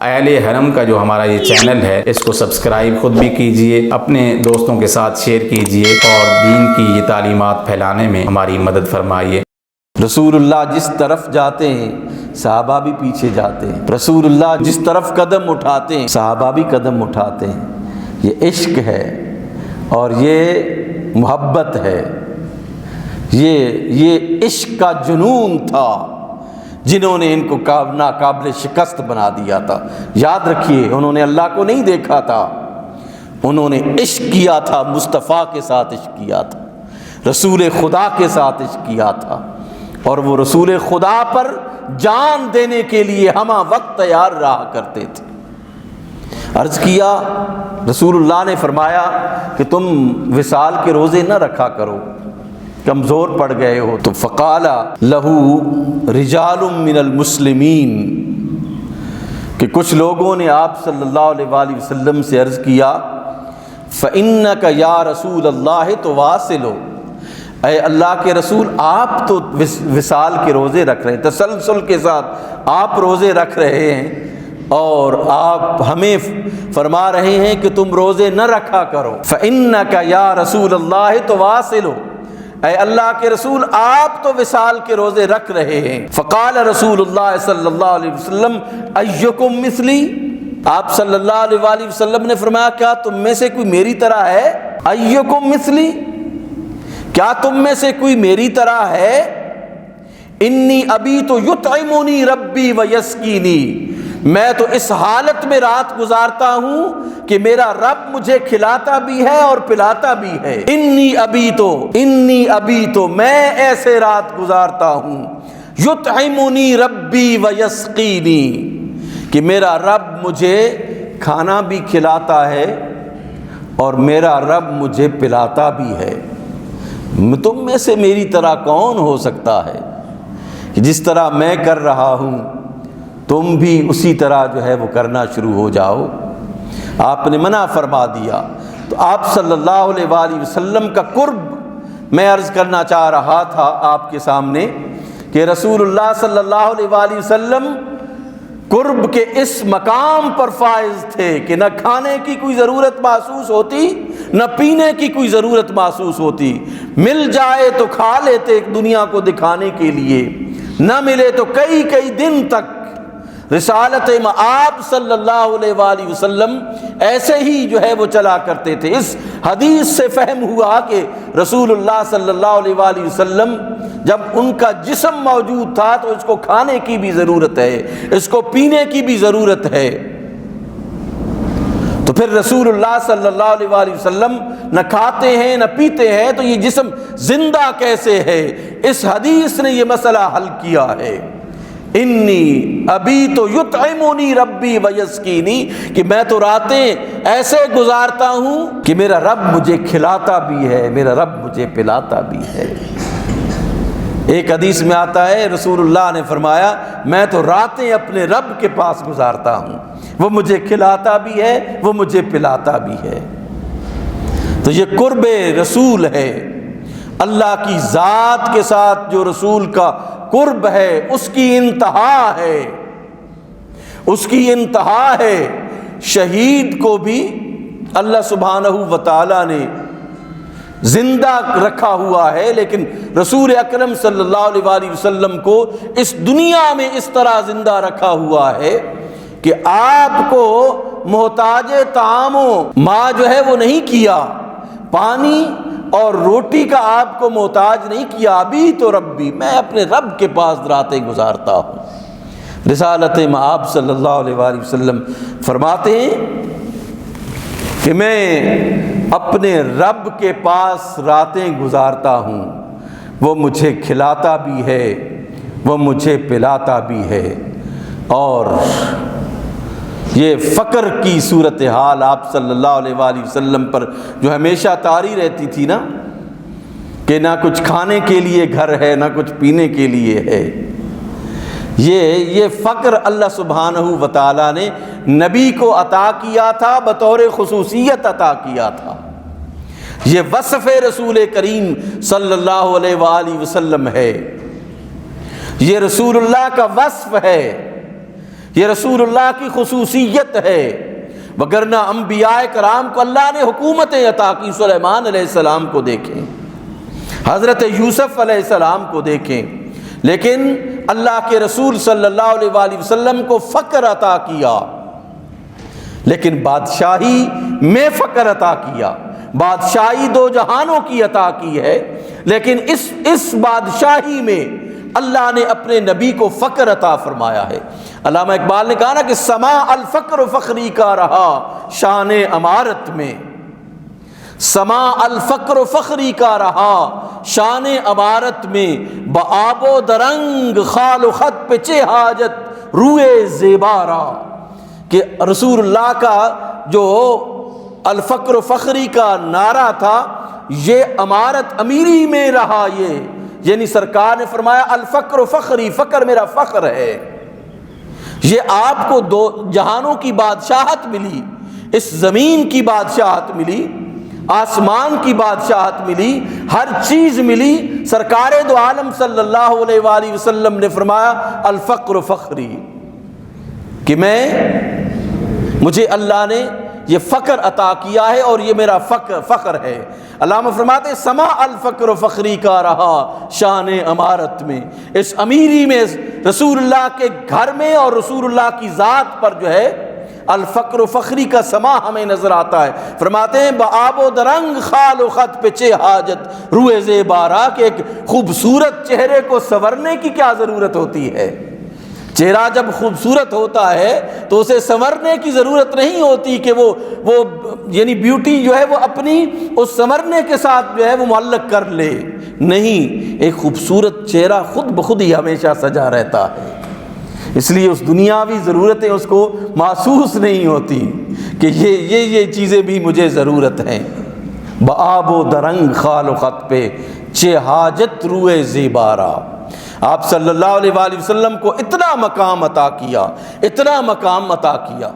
اہل حرم کا جو ہمارا یہ چینل ہے اس کو سبسکرائب خود بھی کیجئے، اپنے دوستوں کے ساتھ شیئر کیجئے اور دین کی یہ تعلیمات پھیلانے میں ہماری مدد فرمائیے۔ رسول اللہ جس طرف جاتے ہیں صحابہ بھی پیچھے جاتے ہیں، رسول اللہ جس طرف قدم اٹھاتے ہیں صحابہ بھی قدم اٹھاتے ہیں۔ یہ عشق ہے اور یہ محبت ہے، یہ عشق کا جنون تھا جنہوں نے ان کو ناقابل شکست بنا دیا تھا۔ یاد رکھیے، انہوں نے اللہ کو نہیں دیکھا تھا، انہوں نے عشق کیا تھا، مصطفیٰ کے ساتھ عشق کیا تھا، رسول خدا کے ساتھ عشق کیا تھا، اور وہ رسول خدا پر جان دینے کے لیے ہمہ وقت تیار رہا کرتے تھے۔ عرض کیا، رسول اللہ نے فرمایا کہ تم وصال کے روزے نہ رکھا کرو، کمزور پڑ گئے ہو تو۔ فقال لہ رجال من المسلمین، کہ کچھ لوگوں نے آپ صلی اللہ علیہ وآلہ وسلم سے عرض کیا، فإنک یا رسول اللہ تواصل، اے اللہ کے رسول آپ تو وصال کے روزے رکھ رہے ہیں، تسلسل کے ساتھ آپ روزے رکھ رہے ہیں، اور آپ ہمیں فرما رہے ہیں کہ تم روزے نہ رکھا کرو۔ فإنک یا رسول اللہ تواصل، اے اللہ کے رسول آپ تو وصال کے روزے رکھ رہے ہیں۔ فقال رسول اللہ صلی اللہ علیہ وسلم ایکم مثلی، آپ صلی اللہ علیہ وآلہ وسلم نے فرمایا کیا تم میں سے کوئی میری طرح ہے؟ ایکم مثلی، کیا تم میں سے کوئی میری طرح ہے؟ انی ابیت یطعمنی ربی ویسقینی، میں تو اس حالت میں رات گزارتا ہوں کہ میرا رب مجھے کھلاتا بھی ہے اور پلاتا بھی ہے۔ انی ابیتو، میں ایسے رات گزارتا ہوں، یطعمنی ربی ویسقینی، کہ میرا رب مجھے کھانا بھی کھلاتا ہے اور میرا رب مجھے پلاتا بھی ہے۔ تم میں سے میری طرح کون ہو سکتا ہے کہ جس طرح میں کر رہا ہوں تم بھی اسی طرح جو ہے وہ کرنا شروع ہو جاؤ۔ آپ نے منع فرما دیا۔ تو آپ صلی اللہ علیہ وآلہ وسلم کا قرب میں عرض کرنا چاہ رہا تھا آپ کے سامنے کہ رسول اللہ صلی اللہ علیہ وآلہ وسلم قرب کے اس مقام پر فائز تھے کہ نہ کھانے کی کوئی ضرورت محسوس ہوتی، نہ پینے کی کوئی ضرورت محسوس ہوتی، مل جائے تو کھا لیتے دنیا کو دکھانے کے لیے، نہ ملے تو کئی کئی دن تک رسالت مآب صلی اللہ علیہ وآلہ وسلم ایسے ہی جو ہے وہ چلا کرتے تھے۔ اس حدیث سے فہم ہوا کہ رسول اللہ صلی اللہ علیہ وآلہ وسلم جب ان کا جسم موجود تھا تو اس کو کھانے کی بھی ضرورت ہے، اس کو پینے کی بھی ضرورت ہے۔ تو پھر رسول اللہ صلی اللہ علیہ وآلہ وسلم نہ کھاتے ہیں نہ پیتے ہیں تو یہ جسم زندہ کیسے ہے؟ اس حدیث نے یہ مسئلہ حل کیا ہے۔ انی ابیت یطعمنی ربی ویسقینی، کہ میں تو راتیں ایسے گزارتا ہوں کہ میرا رب مجھے کھلاتا بھی ہے، میرا رب مجھے پلاتا بھی ہے۔ ایک حدیث میں آتا ہے رسول اللہ نے فرمایا میں تو راتیں اپنے رب کے پاس گزارتا ہوں، وہ مجھے کھلاتا بھی ہے، وہ مجھے پلاتا بھی ہے۔ تو یہ قرب رسول ہے، اللہ کی ذات کے ساتھ جو رسول کا قرب ہے اس کی انتہا ہے، اس کی انتہا ہے۔ شہید کو بھی اللہ سبحانہ و تعالی نے زندہ رکھا ہوا ہے، لیکن رسول اکرم صلی اللہ علیہ وآلہ وسلم کو اس دنیا میں اس طرح زندہ رکھا ہوا ہے کہ آپ کو محتاج طعام و ماں جو ہے وہ نہیں کیا، پانی اور روٹی کا آپ کو محتاج نہیں کیا۔ ابھی تو ربی، میں اپنے رب کے پاس راتیں گزارتا ہوں۔ رسالت مآب صلی اللہ علیہ وآلہ وسلم فرماتے ہیں کہ میں اپنے رب کے پاس راتیں گزارتا ہوں، وہ مجھے کھلاتا بھی ہے، وہ مجھے پلاتا بھی ہے۔ اور یہ فقر کی صورتحال آپ صلی اللہ علیہ وآلہ وسلم پر جو ہمیشہ طاری رہتی تھی نا، کہ نہ کچھ کھانے کے لیے گھر ہے نہ کچھ پینے کے لیے ہے، یہ فقر اللہ سبحانہ و تعالیٰ نے نبی کو عطا کیا تھا، بطور خصوصیت عطا کیا تھا۔ یہ وصف رسول کریم صلی اللہ علیہ وآلہ وسلم ہے، یہ رسول اللہ کا وصف ہے یہ رسول اللہ کی خصوصیت ہے، وگرنہ انبیاء کرام کو اللہ نے حکومتیں عطا کی۔ سلیمان علیہ السلام کو دیکھیں، حضرت یوسف علیہ السلام کو دیکھیں، لیکن اللہ کے رسول صلی اللہ علیہ وآلہ وسلم کو فقر عطا کیا، لیکن بادشاہی میں فقر عطا کیا۔ بادشاہی دو جہانوں کی عطا کی ہے، لیکن اس بادشاہی میں اللہ نے اپنے نبی کو فقر عطا فرمایا ہے۔ علامہ اقبال نے کہا نا کہ سما الفقر فخری کا رہا شان امارت میں، سما الفقر فخری کا رہا شان امارت میں، بآب و درنگ خال و خط پہ چہ حاجت روئے زیبارا، کہ رسول اللہ کا جو الفقر فخری کا نعرہ تھا یہ امارت امیری میں رہا، یہ یعنی سرکار نے فرمایا الفقر فخری، فقر میرا فخر ہے۔ یہ آپ کو دو جہانوں کی بادشاہت ملی، اس زمین کی بادشاہت ملی، آسمان کی بادشاہت ملی، ہر چیز ملی۔ سرکار دو عالم صلی اللہ علیہ وآلہ وسلم نے فرمایا الفقر فخری، کہ مجھے اللہ نے یہ فقر عطا کیا ہے اور یہ میرا فخر ہے۔ علامہ فرماتے سما الفقر فخری کا رہا شان امارت میں، اس امیری میں رسول اللہ کے گھر میں اور رسول اللہ کی ذات پر جو ہے الفقر فخری کا سما ہمیں نظر آتا ہے۔ فرماتے ہیں بآب و درنگ خال و خط پہ چہ حاجت روئے زیبارا، کہ ایک خوبصورت چہرے کو سنورنے کی کیا ضرورت ہوتی ہے؟ چہرہ جب خوبصورت ہوتا ہے تو اسے سنورنے کی ضرورت نہیں ہوتی کہ وہ یعنی بیوٹی جو ہے وہ اپنی اس سنورنے کے ساتھ جو ہے وہ معلق کر لے، نہیں، ایک خوبصورت چہرہ خود بخود ہی ہمیشہ سجا رہتا ہے، اس لیے اس دنیاوی ضرورتیں اس کو محسوس نہیں ہوتی کہ یہ چیزیں بھی مجھے ضرورت ہیں۔ بآب و درنگ خال و خط پہ چہ حاجت روئے زیبارا، آپ صلی اللہ علیہ وآلہ وسلم کو اتنا مقام عطا کیا، اتنا مقام عطا کیا۔